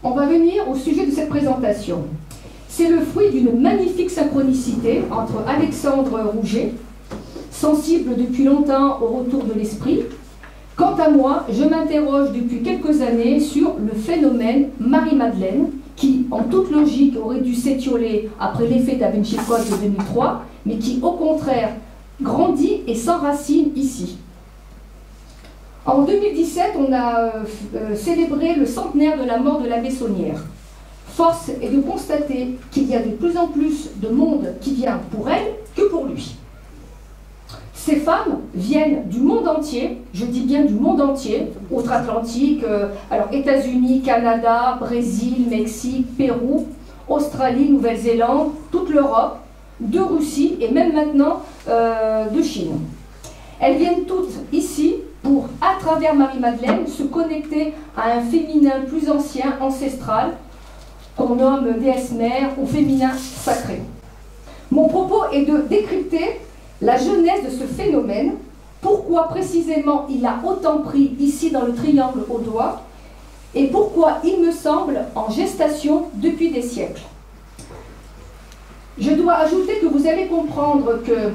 on va venir au sujet de cette présentation. C'est le fruit d'une magnifique synchronicité entre Alexandre Rouget, sensible depuis longtemps au retour de l'esprit. Quant à moi, je m'interroge depuis quelques années sur le phénomène Marie-Madeleine, qui, en toute logique, aurait dû s'étioler après l'effet Da Vinci Code de 2003, mais qui, au contraire, grandit et s'enracine ici. En 2017, on a célébré le centenaire de la mort de l'abbé Saunière. Force est de constater qu'il y a de plus en plus de monde qui vient pour elle que pour lui. Ces femmes viennent du monde entier, je dis bien du monde entier, outre-Atlantique, alors États-Unis, Canada, Brésil, Mexique, Pérou, Australie, Nouvelle-Zélande, toute l'Europe, de Russie et même maintenant de Chine. Elles viennent toutes ici pour, à travers Marie-Madeleine, se connecter à un féminin plus ancien, ancestral, qu'on nomme déesse mère ou féminin sacré. Mon propos est de décrypter la genèse de ce phénomène, pourquoi précisément il a autant pris ici dans le triangle au doigt, et pourquoi il me semble en gestation depuis des siècles. Je dois ajouter que vous allez comprendre que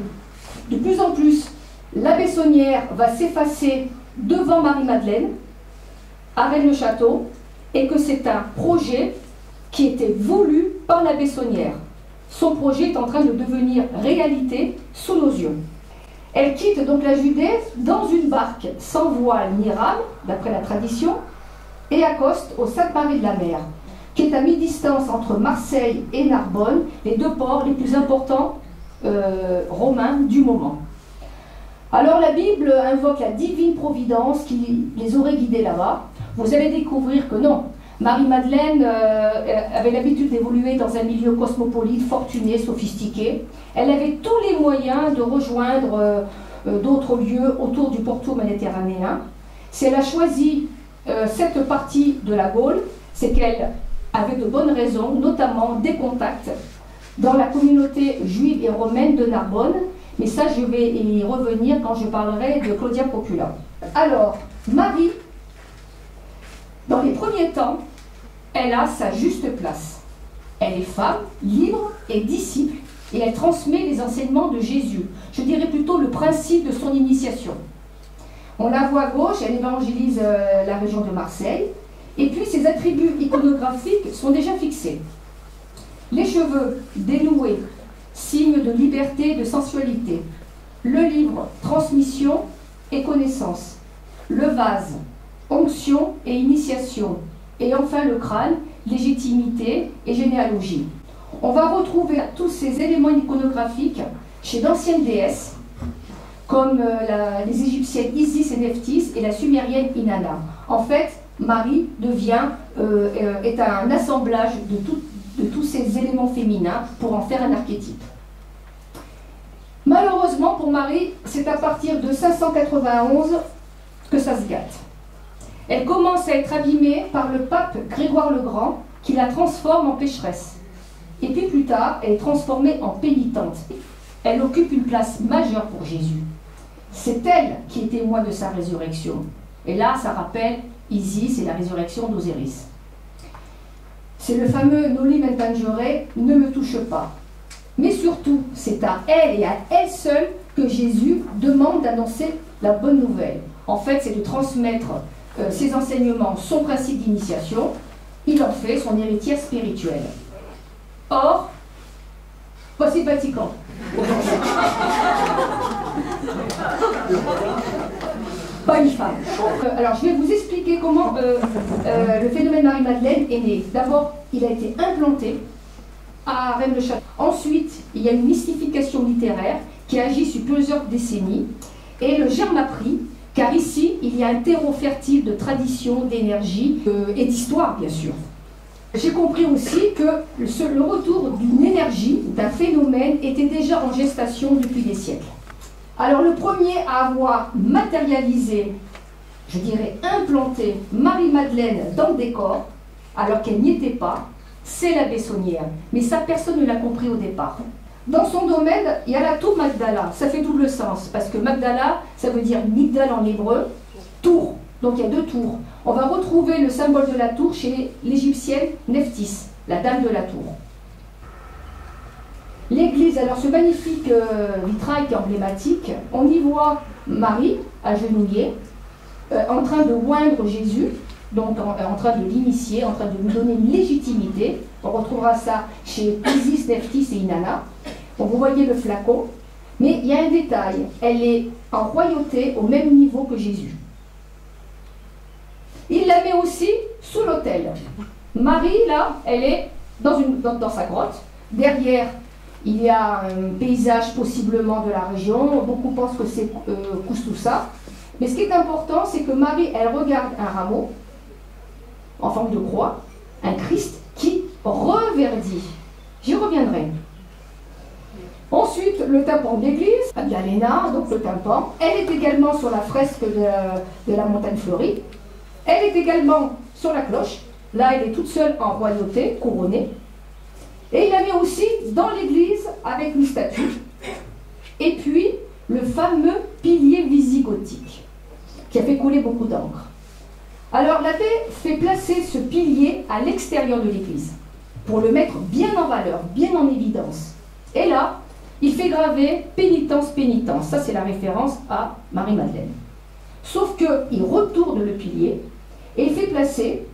de plus en plus, l'abbé Saunière va s'effacer devant Marie-Madeleine, à Rennes-le-Château, et que c'est un projet qui était voulu par l'abbé Saunière. Son projet est en train de devenir réalité sous nos yeux. Elle quitte donc la Judée dans une barque sans voile ni rame, d'après la tradition, et accoste au Sainte-Marie de la Mer, qui est à mi-distance entre Marseille et Narbonne, les deux ports les plus importants romains du moment. Alors la Bible invoque la divine providence qui les aurait guidés là-bas. Vous allez découvrir que non. Marie-Madeleine avait l'habitude d'évoluer dans un milieu cosmopolite, fortuné, sophistiqué. Elle avait tous les moyens de rejoindre d'autres lieux autour du pourtour méditerranéen. Si elle a choisi cette partie de la Gaule, c'est qu'elle avait de bonnes raisons, notamment des contacts dans la communauté juive et romaine de Narbonne. Mais ça, je vais y revenir quand je parlerai de Claudia Procula. Alors, Marie, dans les premiers temps, elle a sa juste place. Elle est femme, libre et disciple, et elle transmet les enseignements de Jésus. Je dirais plutôt le principe de son initiation. On la voit à gauche, elle évangélise la région de Marseille, et puis ses attributs iconographiques sont déjà fixés. Les cheveux dénoués, signe de liberté et de sensualité. Le livre, transmission et connaissance. Le vase, onction et initiation. Et enfin le crâne, légitimité et généalogie. On va retrouver tous ces éléments iconographiques chez d'anciennes déesses, comme les égyptiennes Isis et Nephthys et la sumérienne Inanna. En fait, Marie est un assemblage de tous ces éléments féminins pour en faire un archétype. Malheureusement pour Marie, c'est à partir de 591 que ça se gâte. Elle commence à être abîmée par le pape Grégoire le Grand, qui la transforme en pécheresse. Et puis plus tard, elle est transformée en pénitente. Elle occupe une place majeure pour Jésus. C'est elle qui est témoin de sa résurrection. Et là, ça rappelle Isis et la résurrection d'Osiris. C'est le fameux Noli me tangere, ne me touche pas. Mais surtout, c'est à elle et à elle seule que Jésus demande d'annoncer la bonne nouvelle. En fait, c'est de transmettre ses enseignements, son principe d'initiation. Il en fait son héritière spirituelle. Or, voici le Vatican. Pas une femme. Alors, je vais vous expliquer comment le phénomène Marie-Madeleine est né. D'abord, il a été implanté à Rennes-le-Château. Ensuite, il y a une mystification littéraire qui agit sur plusieurs décennies. Et le germe a pris, car ici, il y a un terreau fertile de tradition, d'énergie et d'histoire, bien sûr. J'ai compris aussi que le retour d'une énergie, d'un phénomène, était déjà en gestation depuis des siècles. Alors le premier à avoir matérialisé, je dirais implanté, Marie-Madeleine dans le décor, alors qu'elle n'y était pas, c'est l'abbé Saunière. Mais ça, personne ne l'a compris au départ. Dans son domaine, il y a la tour Magdala. Ça fait double sens, parce que Magdala, ça veut dire Migdal en hébreu, tour. Donc il y a deux tours. On va retrouver le symbole de la tour chez l'égyptienne Nephthys, la dame de la tour. L'église, alors ce magnifique vitrail qui est emblématique, on y voit Marie agenouillée, en train de oindre Jésus, donc en train de l'initier, en train de lui donner une légitimité. On retrouvera ça chez Isis, Nephthys et Inanna. Bon, vous voyez le flacon, mais il y a un détail, elle est en royauté au même niveau que Jésus. Il la met aussi sous l'autel. Marie, là, elle est dans sa grotte. Derrière, il y a un paysage possiblement de la région. Beaucoup pensent que c'est Koussoussa. Mais ce qui est important, c'est que Marie, elle regarde un rameau en forme de croix, un Christ qui reverdit. J'y reviendrai. Ensuite, le tympan de l'église, Galena, donc le tympan. Elle est également sur la fresque de la montagne fleurie. Elle est également sur la cloche. Là, elle est toute seule en royauté, couronnée. Et il la met aussi dans l'église avec une statue. Et puis, le fameux pilier visigothique, qui a fait couler beaucoup d'encre. Alors, l'abbé fait placer ce pilier à l'extérieur de l'église, pour le mettre bien en valeur, bien en évidence. Et là, il fait graver pénitence, pénitence. Ça, c'est la référence à Marie-Madeleine. Sauf qu'il retourne le pilier et il fait placer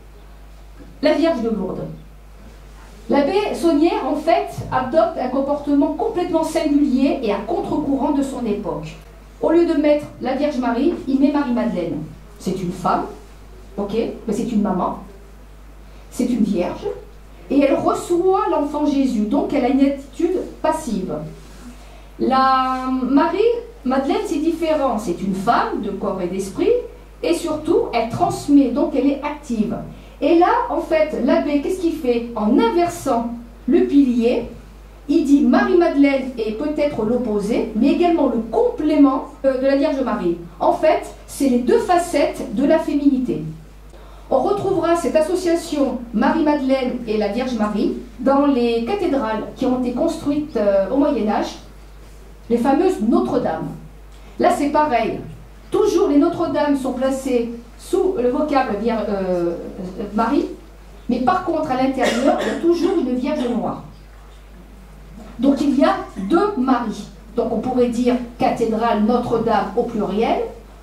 la Vierge de Lourdes. L'abbé Saunière, en fait, adopte un comportement complètement singulier et à contre-courant de son époque. Au lieu de mettre la Vierge Marie, il met Marie-Madeleine. C'est une femme, ok, mais c'est une maman, c'est une vierge, et elle reçoit l'enfant Jésus, donc elle a une attitude passive. La Marie-Madeleine, c'est différent, c'est une femme de corps et d'esprit, et surtout, elle transmet, donc elle est active. Et là, en fait, l'abbé, qu'est-ce qu'il fait? En inversant le pilier, il dit Marie-Madeleine est peut-être l'opposé, mais également le complément de la Vierge Marie. En fait, c'est les deux facettes de la féminité. On retrouvera cette association Marie-Madeleine et la Vierge Marie dans les cathédrales qui ont été construites au Moyen-Âge, les fameuses Notre-Dame. Là, c'est pareil. Toujours les Notre-Dame sont placées sous le vocable Marie, mais par contre, à l'intérieur, il y a toujours une Vierge noire. Donc, il y a deux Maries. Donc, on pourrait dire cathédrale Notre-Dame au pluriel.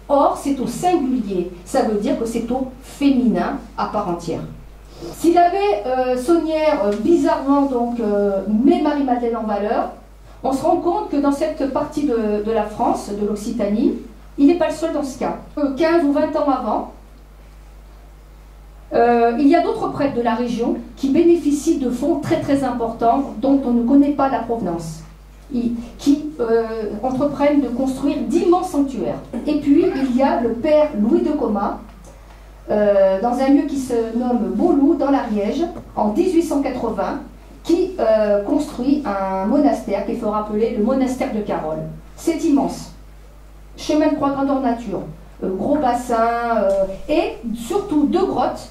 Or, c'est au singulier. Ça veut dire que c'est au féminin à part entière. Si l'abbé Saunière, bizarrement, donc, met Marie-Madeleine en valeur, on se rend compte que dans cette partie de la France, de l'Occitanie, il n'est pas le seul dans ce cas. 15 ou 20 ans avant, il y a d'autres prêtres de la région qui bénéficient de fonds très très importants dont on ne connaît pas la provenance, qui entreprennent de construire d'immenses sanctuaires. Et puis il y a le père Louis de Coma, dans un lieu qui se nomme Beauloup, dans l'Ariège, en 1880, qui construit un monastère qu'il faut rappeler le monastère de Carole. C'est immense. Chemin de croix grandeur nature, gros bassin, et surtout deux grottes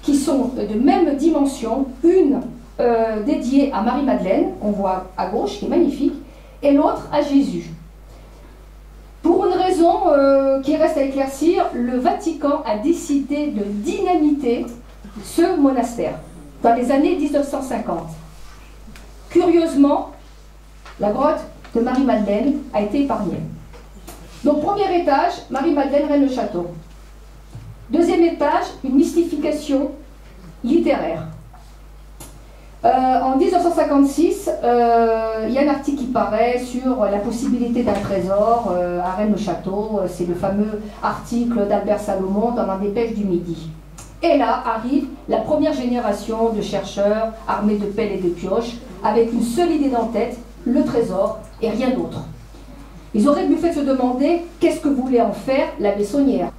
qui sont de même dimension, une dédiée à Marie-Madeleine, qu'on voit à gauche, qui est magnifique, et l'autre à Jésus. Pour une raison qui reste à éclaircir, le Vatican a décidé de dynamiter ce monastère dans les années 1950. Curieusement, la grotte de Marie-Madeleine a été épargnée. Donc, premier étage, Marie-Madeleine, reine le château. Deuxième étage, une mystification littéraire. En 1956, il y a un article qui paraît sur la possibilité d'un trésor à Rennes-le-Château. C'est le fameux article d'Albert Salomon dans la Dépêche du Midi. Et là arrive la première génération de chercheurs armés de pelles et de pioches, avec une seule idée en tête, le trésor et rien d'autre. Ils auraient mieux fait se demander qu'est-ce que voulait en faire l'abbé Saunière.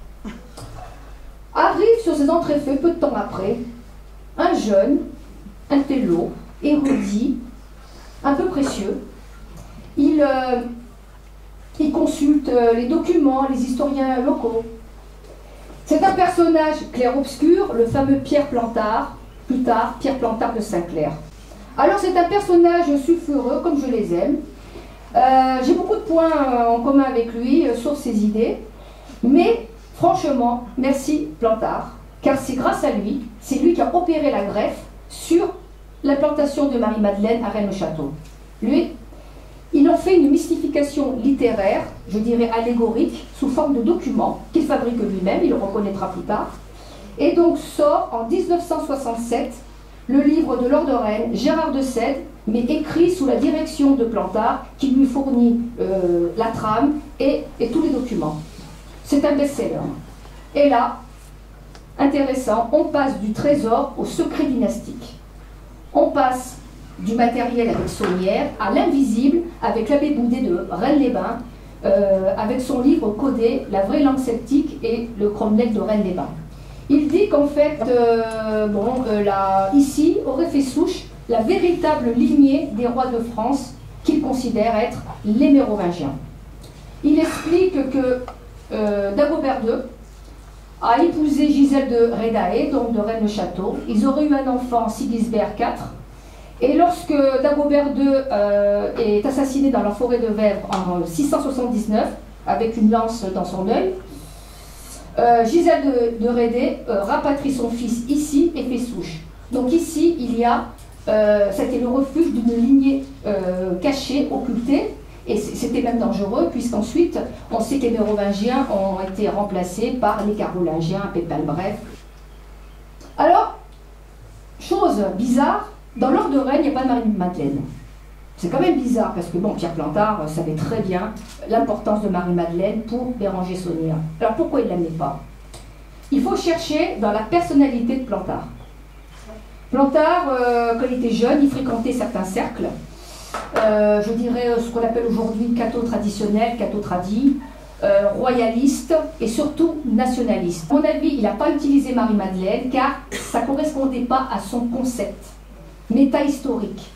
Arrive sur ces entrefaits peu de temps après un jeune, un télo, érudit, un peu précieux. Il consulte les documents, les historiens locaux. C'est un personnage clair-obscur, le fameux Pierre Plantard, plus tard Pierre Plantard de Saint-Clair. Alors c'est un personnage sulfureux, comme je les aime. J'ai beaucoup de points en commun avec lui sur ses idées, mais Franchement, merci Plantard, car c'est grâce à lui, c'est lui qui a opéré la greffe sur l'implantation de Marie-Madeleine à Rennes-le-Château. Lui, il en fait une mystification littéraire, je dirais allégorique, sous forme de document qu'il fabrique lui-même, il le reconnaîtra plus tard. Et donc sort en 1967 le livre de Laure de Rennes, Gérard de Sède, mais écrit sous la direction de Plantard, qui lui fournit la trame et tous les documents. C'est un best-seller. Et là, intéressant, on passe du trésor au secret dynastique. On passe du matériel avec Saunière à l'invisible avec l'abbé Boudet de Rennes-les-Bains, avec son livre codé La vraie langue celtique et le Cromlech de Rennes-les-Bains. Il dit qu'en fait, ici aurait fait souche la véritable lignée des rois de France qu'il considère être les Mérovingiens. Il explique que Dagobert II a épousé Gisèle de Rédaé, donc de Rennes-le-Château. Ils auraient eu un enfant, Sigisbert IV. Et lorsque Dagobert II est assassiné dans la forêt de Vèvres en 679, avec une lance dans son œil, Gisèle de Rédé rapatrie son fils ici et fait souche. Donc ici, il y a, c'était le refuge d'une lignée cachée, occultée, et c'était même dangereux, puisqu'ensuite, on sait que les Mérovingiens ont été remplacés par les Carolingiens, Pépin le Bref. Alors, chose bizarre, dans l'ordre de Rennes, il n'y a pas de Marie-Madeleine. C'est quand même bizarre, parce que bon, Pierre Plantard savait très bien l'importance de Marie-Madeleine pour Béranger Saunière. Alors pourquoi il ne l'aimait pas? Il faut chercher dans la personnalité de Plantard. Plantard, quand il était jeune, il fréquentait certains cercles, je dirais ce qu'on appelle aujourd'hui catho traditionnel, catho tradi, royaliste et surtout nationaliste. À mon avis, il n'a pas utilisé Marie-Madeleine car ça ne correspondait pas à son concept métahistorique.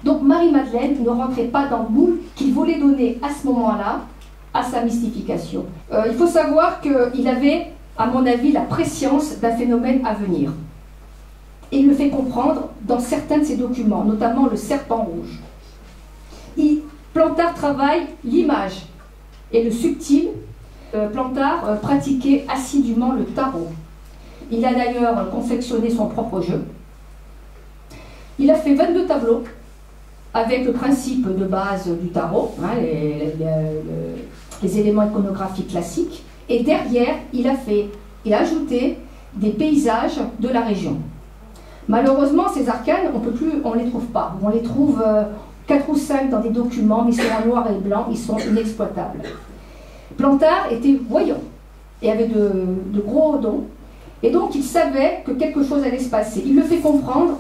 Donc Marie-Madeleine ne rentrait pas dans le moule qu'il voulait donner à ce moment-là à sa mystification. Il faut savoir qu'il avait, à mon avis, la prescience d'un phénomène à venir. Et il le fait comprendre dans certains de ses documents, notamment le serpent rouge. Plantard travaille l'image et le subtil. Plantard pratiquait assidûment le tarot. Il a d'ailleurs confectionné son propre jeu. Il a fait 22 tableaux avec le principe de base du tarot, hein, les éléments iconographiques classiques. Et derrière, il a ajouté des paysages de la région. Malheureusement, ces arcanes, on ne les trouve pas. On les trouve 4 ou 5 dans des documents, mais ils sont en noir et blanc, ils sont inexploitables. Plantard était voyant et avait de gros dons. Et donc il savait que quelque chose allait se passer. Il le fait comprendre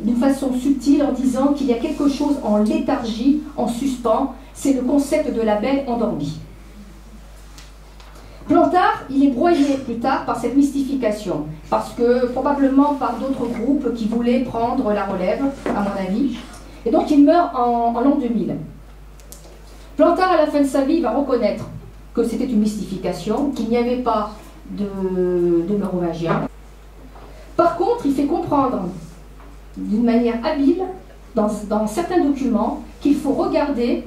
d'une façon subtile en disant qu'il y a quelque chose en léthargie, en suspens. C'est le concept de la belle endormie. Plantard, il est broyé plus tard par cette mystification, parce que probablement par d'autres groupes qui voulaient prendre la relève, à mon avis. Et donc il meurt en l'an 2000. Plantard, à la fin de sa vie, va reconnaître que c'était une mystification, qu'il n'y avait pas de Mérovingiens. Par contre, il fait comprendre d'une manière habile, dans certains documents, qu'il faut regarder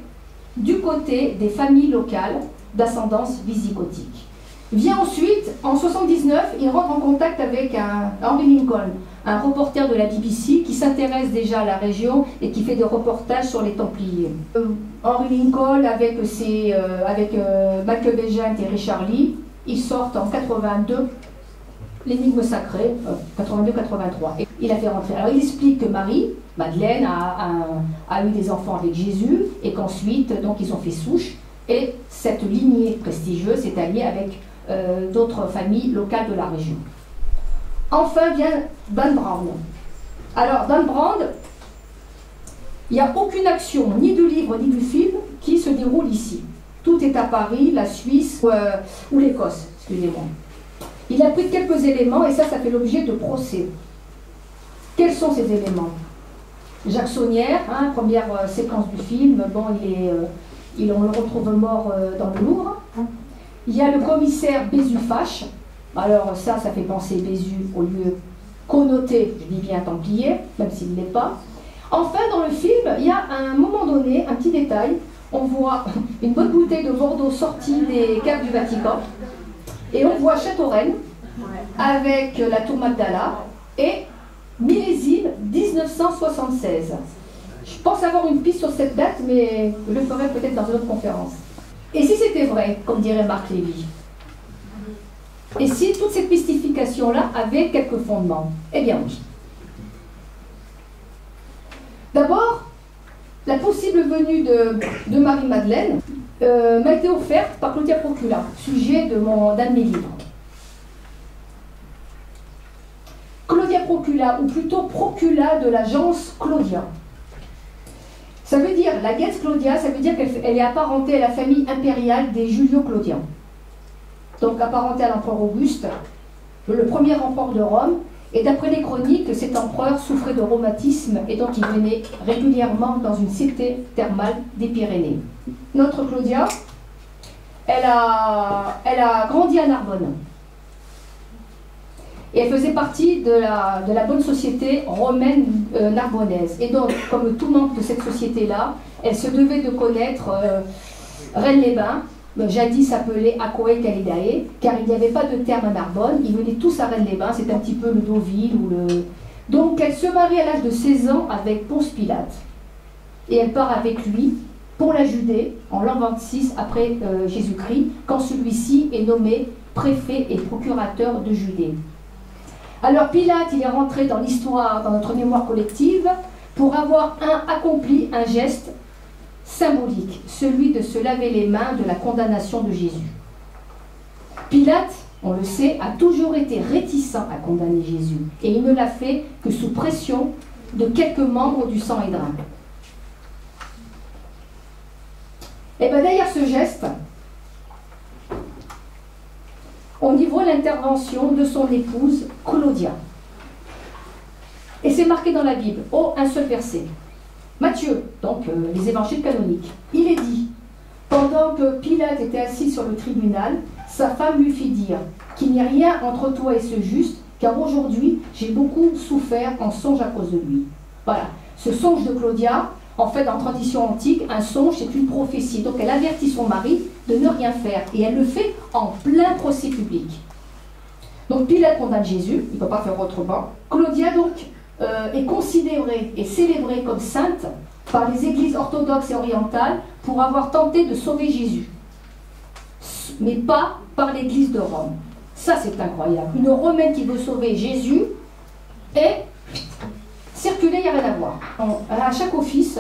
du côté des familles locales d'ascendance visigothique. Vient ensuite, en 1979, il rentre en contact avec Henry Lincoln, un reporter de la BBC qui s'intéresse déjà à la région et qui fait des reportages sur les Templiers. Henry Lincoln, avec Michael Bégin et Richard Lee, ils sortent en 82 l'énigme sacrée, 82-83. Il a fait rentrer. Alors il explique que Marie-Madeleine a eu des enfants avec Jésus et qu'ensuite, donc ils ont fait souche. Et cette lignée prestigieuse s'est alliée avec d'autres familles locales de la région. Enfin vient Dan Brown. Alors Dan Brown, il n'y a aucune action, ni du livre ni du film, qui se déroule ici. Tout est à Paris, la Suisse ou l'Écosse, excusez-moi. Il a pris quelques éléments et ça fait l'objet de procès. Quels sont ces éléments? Jacques Saunière, hein, première séquence du film, bon, on le retrouve mort dans le Louvre. Il y a le commissaire Bézu-Fache. Alors ça fait penser Bézu au lieu connoté, je dis bien Templier, même s'il ne l'est pas. Enfin, dans le film, il y a à un moment donné un petit détail on voit une bonne bouteille de Bordeaux sortie des caves du Vatican, et on voit Château-Reine avec la tour Magdala et millésime 1976. Je pense avoir une piste sur cette date, mais je le ferai peut-être dans une autre conférence. Et si c'était vrai, comme dirait Marc Lévy? Et si toute cette mystification-là avait quelques fondements? Eh bien oui. D'abord, la possible venue de Marie-Madeleine m'a été offerte par Claudia Procula, sujet d'un de mes livres. Claudia Procula, ou plutôt Procula de l'agence Claudia. Ça veut dire, la gens Claudia, ça veut dire qu'elle est apparentée à la famille impériale des Julio-Claudiens. Donc apparentée à l'empereur Auguste, le premier empereur de Rome. Et d'après les chroniques, cet empereur souffrait de rhumatisme et donc il venait régulièrement dans une cité thermale des Pyrénées. Notre Claudia, elle a grandi à Narbonne. Et elle faisait partie de la bonne société romaine narbonnaise. Et donc, comme tout membre de cette société-là, elle se devait de connaître Rennes-les-Bains, jadis appelé Aquae Calidae, car il n'y avait pas de terme à Narbonne, ils venaient tous à Rennes-les-Bains, c'est un petit peu le Deauville ou le... Donc elle se marie à l'âge de 16 ans avec Ponce Pilate. Et elle part avec lui pour la Judée en l'an 26 après Jésus-Christ, quand celui-ci est nommé préfet et procurateur de Judée. Alors Pilate, il est rentré dans l'histoire, dans notre mémoire collective, pour avoir accompli un geste symbolique, celui de se laver les mains de la condamnation de Jésus. Pilate, on le sait, a toujours été réticent à condamner Jésus, et il ne l'a fait que sous pression de quelques membres du Sanhédrin. Et bien derrière ce geste, on y voit l'intervention de son épouse Claudia. Et c'est marqué dans la Bible, un seul verset. Matthieu, donc les évangiles canoniques, il est dit, pendant que Pilate était assis sur le tribunal, sa femme lui fit dire qu'il n'y a rien entre toi et ce juste, car aujourd'hui j'ai beaucoup souffert en songe à cause de lui. Voilà, ce songe de Claudia, en fait en tradition antique, un songe c'est une prophétie, donc elle avertit son mari de ne rien faire, et elle le fait en plein procès public. Donc Pilate condamne Jésus, il ne peut pas faire autrement. Claudia donc est considérée et célébrée comme sainte par les églises orthodoxes et orientales pour avoir tenté de sauver Jésus, mais pas par l'église de Rome. Ça c'est incroyable, une romaine qui veut sauver Jésus et circuler, il n'y a rien à voir. À chaque office,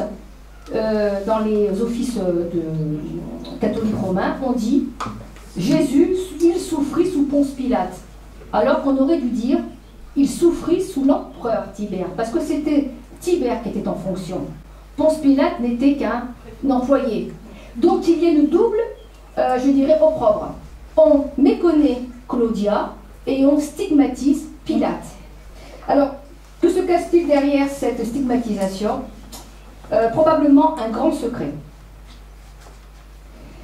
dans les offices catholiques romains, on dit Jésus, il souffrit sous Ponce Pilate, alors qu'on aurait dû dire il souffrit sous l'empereur Tibère, parce que c'était Tibère qui était en fonction. Ponce Pilate n'était qu'un employé. Donc il y a une double, je dirais, opprobre. On méconnaît Claudia et on stigmatise Pilate. Alors, que se cache-t-il derrière cette stigmatisation? Probablement un grand secret.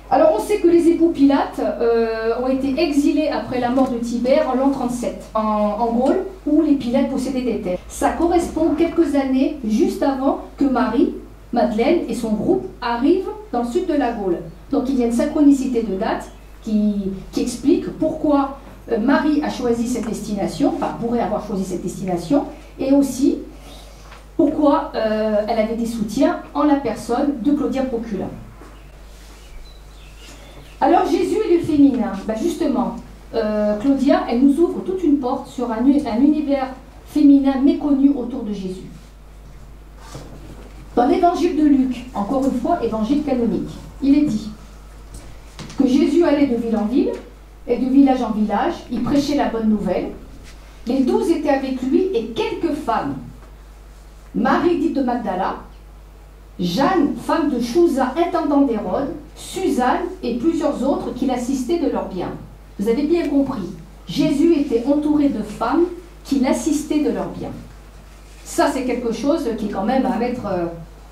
Alors on sait que les époux Pilate ont été exilés après la mort de Tibère en l'an 37, en Gaule, où les Pilates possédaient des terres. Ça correspond quelques années juste avant que Marie-Madeleine et son groupe arrivent dans le sud de la Gaule. Donc il y a une synchronicité de date qui explique pourquoi Marie a choisi cette destination, enfin pourrait avoir choisi cette destination, et aussi pourquoi elle avait des soutiens en la personne de Claudia Procula. Alors Jésus et le féminin, ben justement, Claudia, elle nous ouvre toute une porte sur un univers féminin méconnu autour de Jésus. Dans l'évangile de Luc, encore une fois, évangile canonique, il est dit que Jésus allait de ville en ville et de village en village, il prêchait la bonne nouvelle. Les 12 étaient avec lui et quelques femmes. Marie dite de Magdala, Jeanne, femme de Chouza, intendant d'Hérode, Suzanne et plusieurs autres qui l'assistaient de leurs biens. Vous avez bien compris, Jésus était entouré de femmes qui l'assistaient de leurs biens. Ça, c'est quelque chose qui est quand même à mettre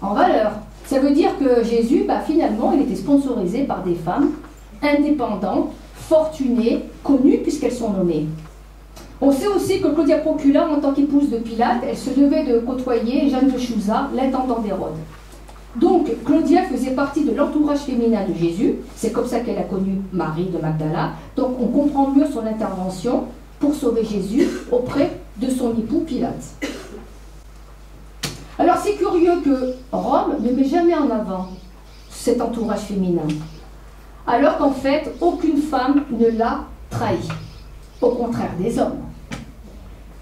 en valeur. Ça veut dire que Jésus, finalement, il était sponsorisé par des femmes indépendantes, fortunées, connues puisqu'elles sont nommées. On sait aussi que Claudia Procula, en tant qu'épouse de Pilate, elle se devait de côtoyer Jeanne de Chouza, l'intendant d'Hérode. Donc, Claudia faisait partie de l'entourage féminin de Jésus. C'est comme ça qu'elle a connu Marie de Magdala. Donc, on comprend mieux son intervention pour sauver Jésus auprès de son époux Pilate. Alors, c'est curieux que Rome ne met jamais en avant cet entourage féminin, alors qu'en fait, aucune femme ne l'a trahi. Au contraire des hommes.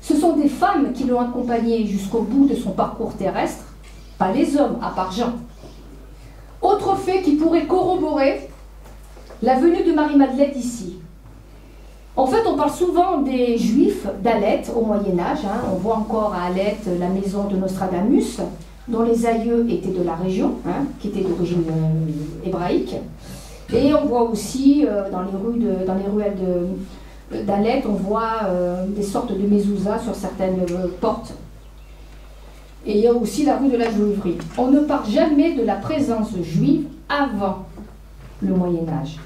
Ce sont des femmes qui l'ont accompagné jusqu'au bout de son parcours terrestre, pas les hommes, à part Jean. Autre fait qui pourrait corroborer la venue de Marie-Madeleine ici. En fait, on parle souvent des Juifs d'Aleth au Moyen-Âge. On voit encore à Aleth la maison de Nostradamus, dont les aïeux étaient de la région, qui était d'origine hébraïque. Et on voit aussi dans les ruelles d'Aleth, on voit des sortes de mezuzahs sur certaines portes. Et il y a aussi la rue de la Juiverie. On ne parle jamais de la présence juive avant le Moyen-Âge.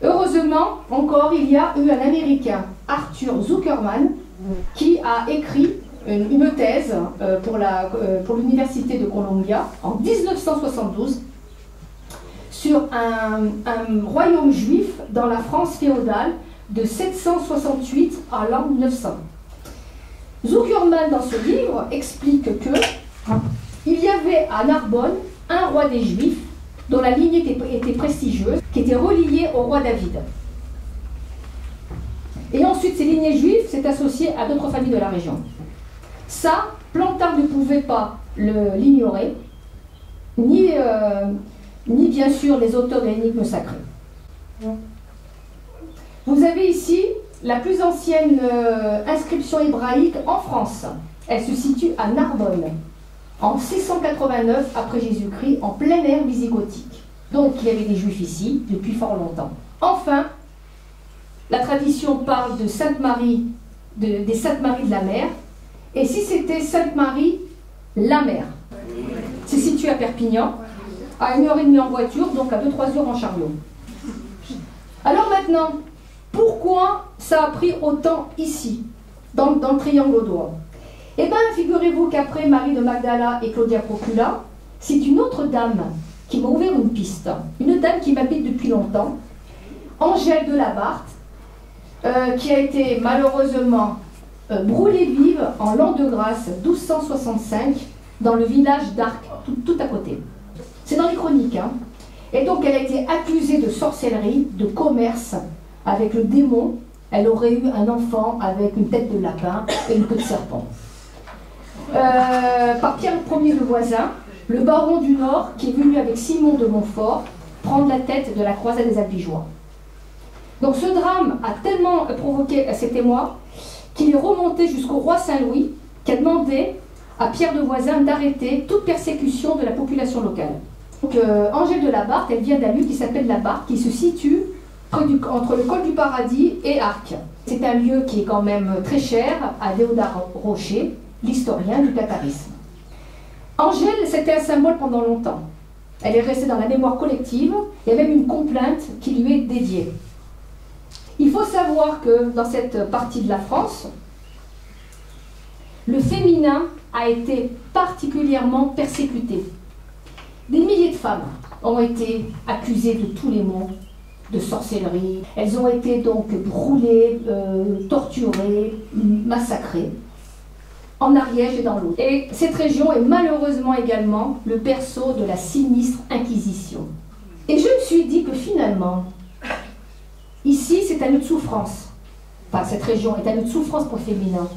Heureusement, encore, il y a eu un Américain, Arthur Zuckerman, qui a écrit une thèse pour l'Université de Columbia en 1972 sur un royaume juif dans la France féodale de 768 à l'an 900. Zuckerman, dans ce livre, explique que il y avait à Narbonne un roi des Juifs dont la lignée était prestigieuse, qui était reliée au roi David. Et ensuite, ces lignées juives s'est associées à d'autres familles de la région. Ça, Plantard ne pouvait pas l'ignorer, ni bien sûr les auteurs de l'énigme sacrée. Vous avez ici la plus ancienne inscription hébraïque en France. Elle se situe à Narbonne, en 689 après Jésus-Christ, en pleine ère visigothique. Donc il y avait des Juifs ici depuis fort longtemps. Enfin, la tradition parle de Sainte Marie, des Saintes Maries de la Mer. Et si c'était Sainte Marie la Mer, c'est situé à Perpignan, à 1h30 en voiture, donc à 2-3 heures en chariot. Alors maintenant, pourquoi ça a pris autant ici, dans le triangle audois? Eh bien, figurez-vous qu'après Marie de Magdala et Claudia Procula, c'est une autre dame qui m'a ouvert une piste. Une dame qui m'habite depuis longtemps, Angèle de la Barthe, qui a été malheureusement brûlée vive en l'an de grâce 1265 dans le village d'Arc, tout à côté. C'est dans les chroniques. Et donc, elle a été accusée de sorcellerie, de commerce avec le démon. Elle aurait eu un enfant avec une tête de lapin et une queue de serpent. Par Pierre Ier de Voisin, le baron du Nord, qui est venu avec Simon de Montfort prendre la tête de la croisade des Albigeois. Donc ce drame a tellement provoqué ses témoins qu'il est remonté jusqu'au roi Saint-Louis, qui a demandé à Pierre de Voisin d'arrêter toute persécution de la population locale. Donc Angèle de la Barthe, elle vient d'un lieu qui s'appelle la Barthe, qui se situe entre le col du Paradis et Arques. C'est un lieu qui est quand même très cher à Déodat Rocher, l'historien du catharisme. Angèle, c'était un symbole pendant longtemps. Elle est restée dans la mémoire collective. Il y a même une complainte qui lui est dédiée. Il faut savoir que dans cette partie de la France, le féminin a été particulièrement persécuté. Des milliers de femmes ont été accusées de tous les maux, de sorcellerie. Elles ont été donc brûlées, torturées, massacrées, en Ariège et dans l'Aude. Et cette région est malheureusement également le berceau de la sinistre Inquisition. Et je me suis dit que finalement, ici c'est un lieu de souffrance. Enfin, cette région est un lieu de souffrance pour le féminin.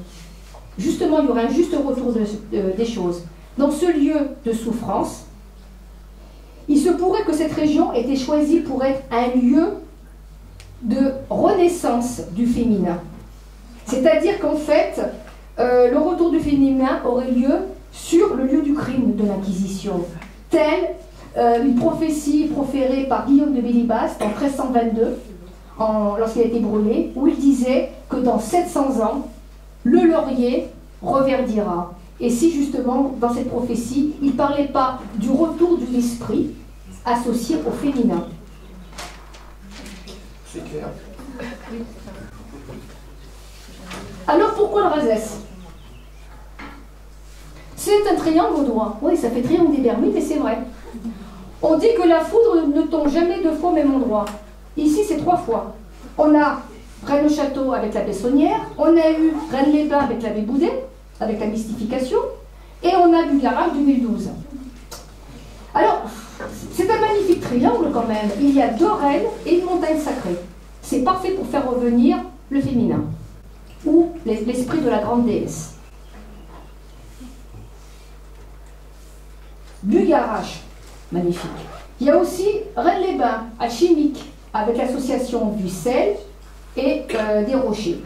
Justement, il y aura un juste retour des choses. Dans ce lieu de souffrance, il se pourrait que cette région ait été choisie pour être un lieu de renaissance du féminin. C'est-à-dire qu'en fait, le retour du féminin aurait lieu sur le lieu du crime de l'Inquisition. Telle une prophétie proférée par Guillaume de Bélibaste en 1322, lorsqu'il a été brûlé, où il disait que dans 700 ans, le laurier reverdira. Et si justement, dans cette prophétie, il ne parlait pas du retour de l'esprit associé au féminin. C'est clair. Alors pourquoi le Razès? C'est un triangle audois. Oui, ça fait triangle des Bermudes, mais c'est vrai. On dit que la foudre ne tombe jamais deux fois au même endroit. Ici, c'est 3 fois. On a Rennes-le-Château avec la Bessonnière, on a eu Rennes-les-Bains avec l'abbé Boudet, avec la mystification, et on a Bugarach 2012. Alors, c'est un magnifique triangle quand même. Il y a 2 Rennes et une montagne sacrée. C'est parfait pour faire revenir le féminin, ou l'esprit de la grande déesse. Bugarach, magnifique. Il y a aussi Rennes-les-Bains, alchimique, avec l'association du sel et des rochers.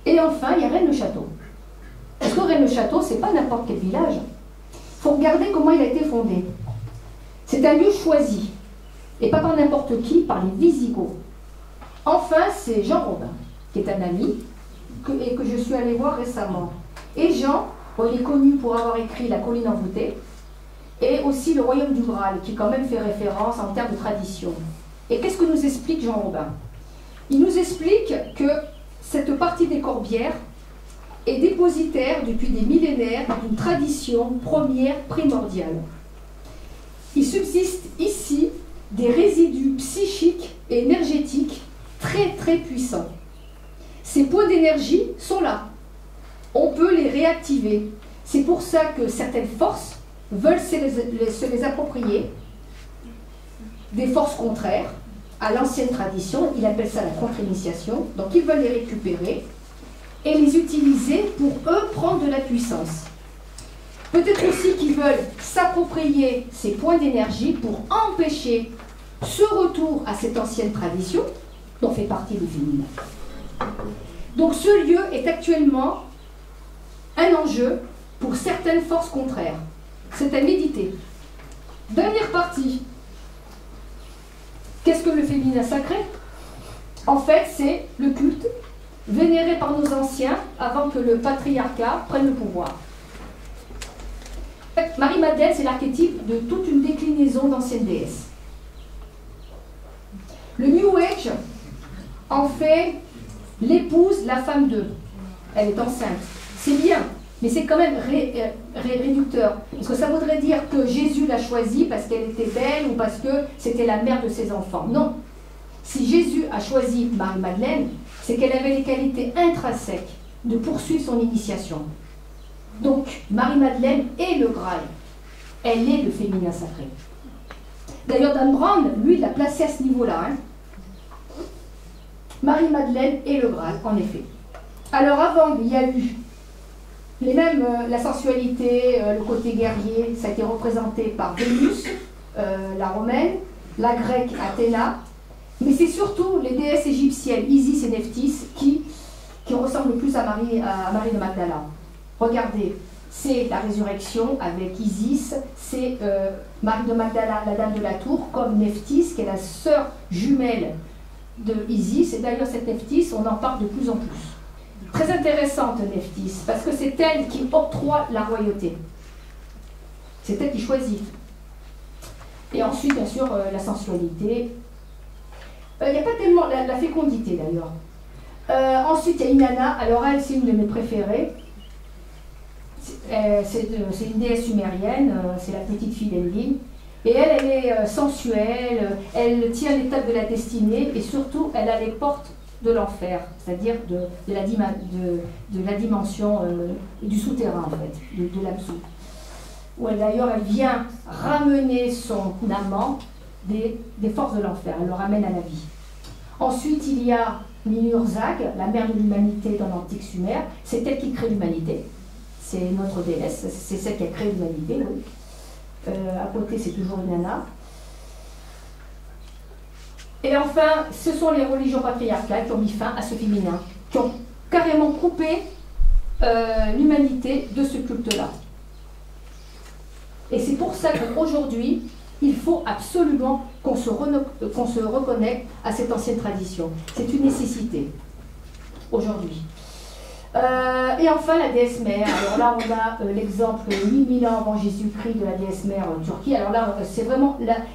Et enfin, il y a Rennes-le-Château. Parce que Rennes-le-Château, ce n'est pas n'importe quel village. Il faut regarder comment il a été fondé. C'est un lieu choisi, et pas par n'importe qui, par les Visigoths. Enfin, c'est Jean Robin, qui est un ami, et que je suis allée voir récemment. Et Jean, bon, il est connu pour avoir écrit La colline envoûtée, et aussi Le royaume du Graal, qui quand même fait référence en termes de tradition. Et qu'est-ce que nous explique Jean Robin? Il nous explique que cette partie des Corbières est dépositaire depuis des millénaires d'une tradition première primordiale. Il subsiste ici des résidus psychiques et énergétiques très très puissants. Ces points d'énergie sont là. On peut les réactiver. C'est pour ça que certaines forces veulent se les approprier, des forces contraires à l'ancienne tradition. Il appelle ça la contre-initiation. Donc ils veulent les récupérer et les utiliser pour eux prendre de la puissance. Peut-être aussi qu'ils veulent s'approprier ces points d'énergie pour empêcher ce retour à cette ancienne tradition dont fait partie le féminin. Donc ce lieu est actuellement un enjeu pour certaines forces contraires. C'est à méditer. Dernière partie. Qu'est-ce que le féminin sacré? En fait, c'est le culte vénéré par nos anciens avant que le patriarcat prenne le pouvoir. Marie-Madeleine, c'est l'archétype de toute une déclinaison d'anciennes déesses. Le New Age en fait l'épouse, la femme d'eux. Elle est enceinte. C'est bien, mais c'est quand même réducteur. Parce que ça voudrait dire que Jésus l'a choisie parce qu'elle était belle ou parce que c'était la mère de ses enfants. Non. Si Jésus a choisi Marie-Madeleine, c'est qu'elle avait les qualités intrinsèques de poursuivre son initiation. Donc, Marie-Madeleine est le Graal. Elle est le féminin sacré. D'ailleurs, Dan Brown, lui, l'a placé à ce niveau-là. Hein. Marie-Madeleine est le Graal, en effet. Alors, avant, il y a eu les mêmes, la sensualité, le côté guerrier, ça a été représenté par Vénus, la romaine, la grecque, Athéna, mais c'est surtout les déesses égyptiennes, Isis et Nephthys, qui ressemblent le plus à Marie de Magdala. Regardez, c'est la résurrection avec Isis, c'est Marie de Magdala, la dame de la tour, comme Nephthys, qui est la sœur jumelle de Isis, et d'ailleurs cette Nephthys, on en parle de plus en plus. Très intéressante Nephthys, parce que c'est elle qui octroie la royauté. C'est elle qui choisit. Et ensuite, bien sûr, la sensualité. Il n'y a pas tellement la fécondité d'ailleurs. Ensuite, il y a Inanna. Alors elle, c'est une de mes préférées. C'est une déesse sumérienne, c'est la petite fille d'Enlil. Et elle est sensuelle, elle tient l'étape de la destinée et surtout, elle a les portes de l'enfer, c'est-à-dire de la dimension du souterrain en fait, de l'absolu. Où d'ailleurs elle vient ramener son amant des forces de l'enfer, elle le ramène à la vie. Ensuite il y a Ninurzag, la mère de l'humanité dans l'antique Sumer, c'est elle qui crée l'humanité, c'est notre déesse, c'est celle qui a créé l'humanité, oui. À côté c'est toujours Inanna. Et enfin, ce sont les religions patriarcales qui ont mis fin à ce féminin, qui ont carrément coupé l'humanité de ce culte-là. Et c'est pour ça qu'aujourd'hui, il faut absolument qu'on se reconnecte à cette ancienne tradition. C'est une nécessité, aujourd'hui. Et enfin, la déesse mère. Alors là, on a l'exemple 8000 ans avant Jésus-Christ de la déesse mère en Turquie. Alors là,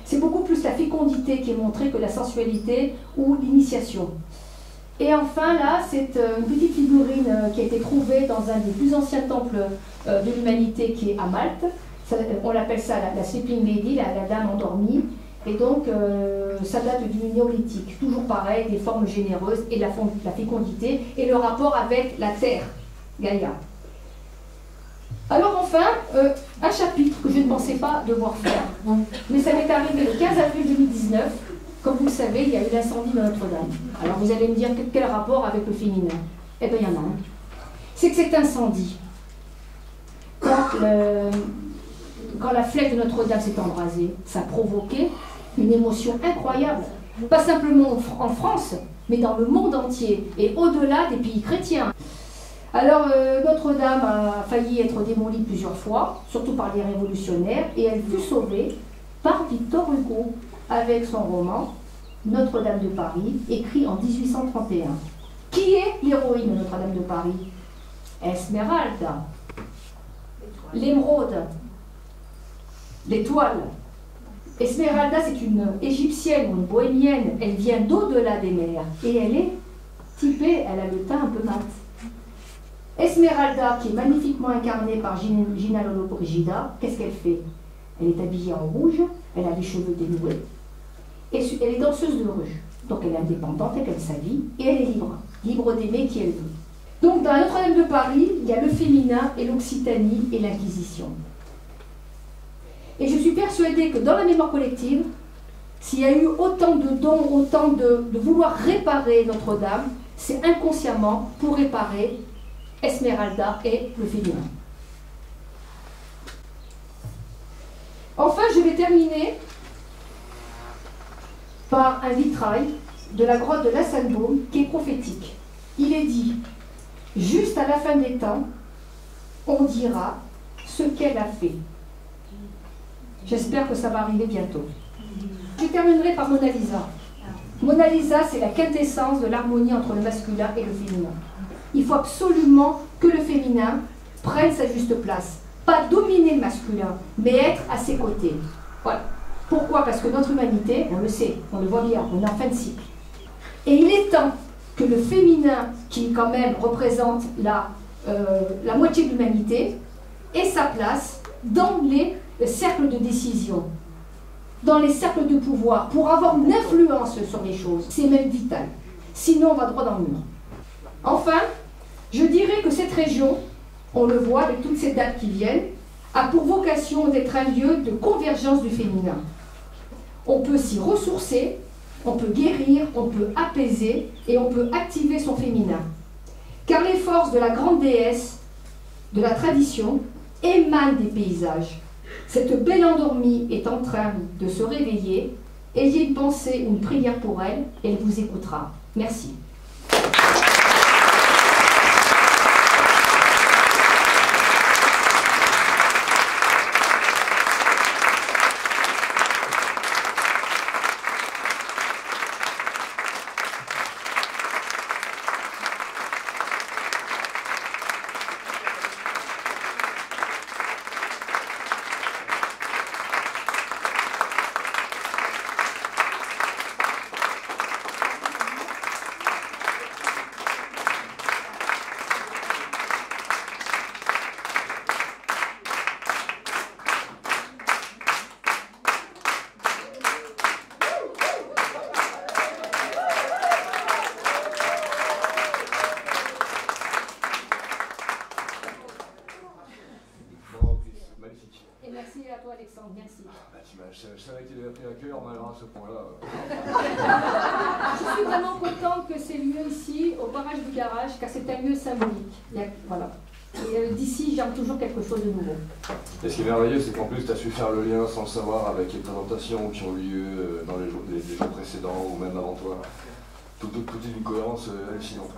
c'est beaucoup plus la fécondité qui est montrée que la sensualité ou l'initiation. Et enfin, là, c'est une petite figurine qui a été trouvée dans un des plus anciens temples de l'humanité qui est à Malte. On appelle ça la sleeping lady, la dame endormie. Et donc, ça date du néolithique. Toujours pareil, des formes généreuses et la fécondité et le rapport avec la terre, Gaïa. Alors enfin, un chapitre que je ne pensais pas devoir faire, mais ça m'est arrivé le 15 avril 2019. Comme vous le savez, il y a eu l'incendie de Notre-Dame. Alors vous allez me dire quel rapport avec le féminin? Eh bien, il y en a un. C'est que cet incendie, quand la flèche de Notre-Dame s'est embrasée, ça a provoqué une émotion incroyable. Pas simplement en France, mais dans le monde entier et au-delà des pays chrétiens. Alors, Notre-Dame a failli être démolie plusieurs fois, surtout par les révolutionnaires, et elle fut sauvée par Victor Hugo, avec son roman Notre-Dame de Paris, écrit en 1831. Qui est l'héroïne de Notre-Dame de Paris? Esmeralda, l'émeraude, l'étoile. Esmeralda, c'est une égyptienne ou une bohémienne, elle vient d'au-delà des mers, et elle est typée, elle a le teint un peu mat. Esmeralda, qui est magnifiquement incarnée par Gina Lollobrigida, qu'est-ce qu'elle fait? Elle est habillée en rouge, elle a les cheveux dénoués, et elle est danseuse de rue. Donc elle est indépendante, elle gagne sa vie, et elle est libre d'aimer qui elle veut. Donc dans Notre-Dame de Paris, il y a le féminin et l'Occitanie et l'Inquisition. Et je suis persuadée que dans la mémoire collective, s'il y a eu autant de dons, autant de vouloir réparer Notre-Dame, c'est inconsciemment pour réparer Esmeralda et le féminin. Enfin, je vais terminer par un vitrail de la grotte de Lassalbaum qui est prophétique. Il est dit, juste à la fin des temps, on dira ce qu'elle a fait. J'espère que ça va arriver bientôt. Je terminerai par Mona Lisa. Mona Lisa, c'est la quintessence de l'harmonie entre le masculin et le féminin. Il faut absolument que le féminin prenne sa juste place. Pas dominer le masculin, mais être à ses côtés. Voilà. Pourquoi? Parce que notre humanité, on le sait, on le voit bien, on est en fin de cycle. Et il est temps que le féminin, qui quand même représente la moitié de l'humanité, ait sa place dans les cercles de décision, dans les cercles de pouvoir, pour avoir une influence sur les choses. C'est même vital. Sinon, on va droit dans le mur. Enfin, je dirais que cette région, on le voit avec toutes ces dates qui viennent, a pour vocation d'être un lieu de convergence du féminin. On peut s'y ressourcer, on peut guérir, on peut apaiser et on peut activer son féminin. Car les forces de la grande déesse, de la tradition, émanent des paysages. Cette belle endormie est en train de se réveiller. Ayez une pensée, une prière pour elle, elle vous écoutera. Merci. Je savais qu'il avait pris à cœur, mais à ce point-là... Je suis vraiment contente que ces lieux ici, au barrage du garage, car c'est un lieu symbolique. Voilà. Et d'ici, j'aime toujours quelque chose de nouveau. Et ce qui est merveilleux, c'est qu'en plus, tu as su faire le lien sans le savoir avec les présentations qui ont eu lieu dans les jours précédents ou même avant toi. Tout est d'une cohérence hallucinante.